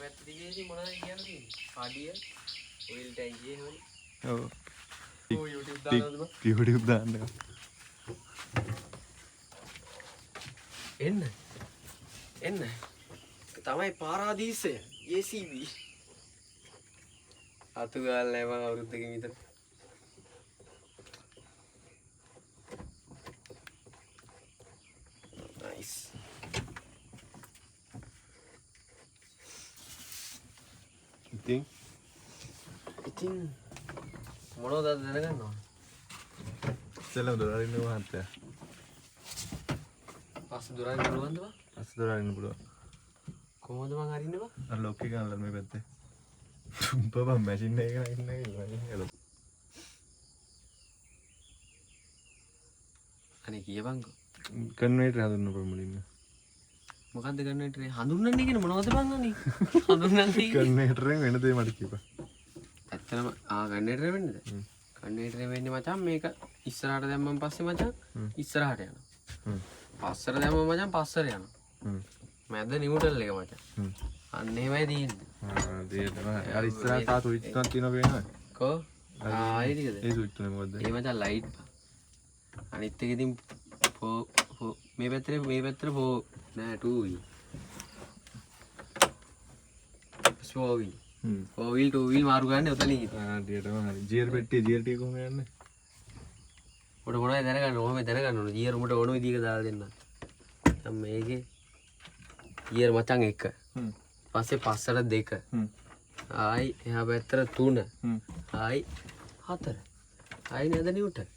පැත්තේදී මොනවද කියන්නේ? පාඩිය ඔයිල් ටැංකියේ හොනේ. ඔව්. ඔය YouTube දානවද බං? YouTube දාන්න. එන්න. තමයි පාරාදීසය. ACB. අතු ගාලා නැහැ මම අවුරුද්දකින් විතර. nice. ඉතින් මොනවද දැනගන්න ඕන? ඉතලම දොරරින්න මහත්තයා. පස්ස දොරරින්න පුළුවන්ද බං? පස්ස දොරරින්න පුළුවන්. කොහොමද මං අරින්නේ බං? අර ලොක් එක ගන්නලා මේ පැත්තේ. බබා මැෂින් එක නෑ ඉන්නේ. අනේ කියපන්කෝ. කන්වර්ටර් හදන්න ප්‍රමුලින්ම. මොකද්ද කන්වර්ටරේ හඳුන්වන්නේ කියන මොනවද බං අනේ? හඳුන්වන්නේ කන්වර්ටරෙන් වෙන දේ මට කියපන්. ඇත්තටම කන්වර්ටරේ වෙන්නේද? කන්වර්ටරේ වෙන්නේ මචං මේක ඉස්සරහට දැම්මම පස්සේ මචං ඉස්සරහට යනවා. පස්සට දැම්මම මචං පස්සට යනවා. මැද නිව්ට්‍රල් එක මචං. අන්න එහෙමයි තියෙන්නේ. දෙයටම අර ඉස්සරහට තා ස්විච් එකක් තියෙනවා පේනවද? කො? ආයේ ටිකද? ඒ ස්විච් තුනේ මොකද්ද? ඒ මචං ලයිට්. අනිත් එක ඉතින් මේ පැත්තට ෆෝ නෑ 2 වීල්. 4 වීල් 2 වීල් මාරු ගන්න ඔතනින්. දෙයටම හරි. ජියර් පෙට්ටිය ජියර් ටික කොහොම යන්නේ? උඩ මොනවද දැනගන්න ඕනේ දැනගන්න ඕනේ. ජියර් උඹට ඕන විදිහක දාලා දෙන්න. දැන් මේකේ ජියර් මචං 1. පස්සේ පස්සට 2. ආයි එහා පැත්තට 3. ආයි 4. ආයි නේද නිව්ටන්.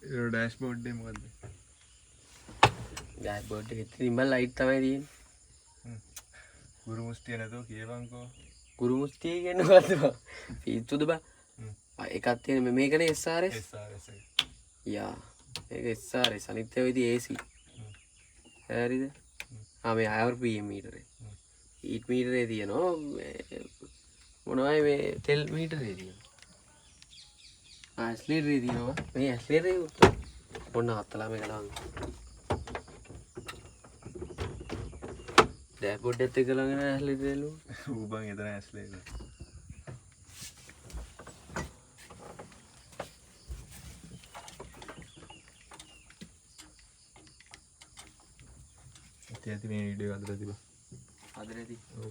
ඒ ඩෑෂ්බෝඩ් එක මොකද්ද? ඩෑෂ්බෝඩ් එකේ ඉතින් ලයිට් තමයි තියෙන්නේ. ගුරු මුස්තිය නැතෝ කියපන්කෝ. ගුරු මුස්තිය කියන්නේ මොකද්ද බං? පීතුද බං? එකක් තියෙන මේකනේ SRS. SRS එක. යා. ඒක SRS අනිත් ඒවා ඉතින් AC. හරිද? මේ RPM මීටරේ. හීට් මීටරේ තියෙනවා මොනවයි මේ තෙල් මීටරේ තියෙනවා. ඇස්ලේටරේ තියෙනවා. මේ ඇස්ලේටරේ ඔන්න හත්තලා මේක දාන්න. ඩෑෂ්බෝඩ් එකත් එක්ක ළඟ නෑ ඇස්ලේටරේ ලු. ඌ බං එතන ඇස්ලේටර්. ඉතින් මේ වීඩියෝ අදලා තිබා. අදලා තිබා.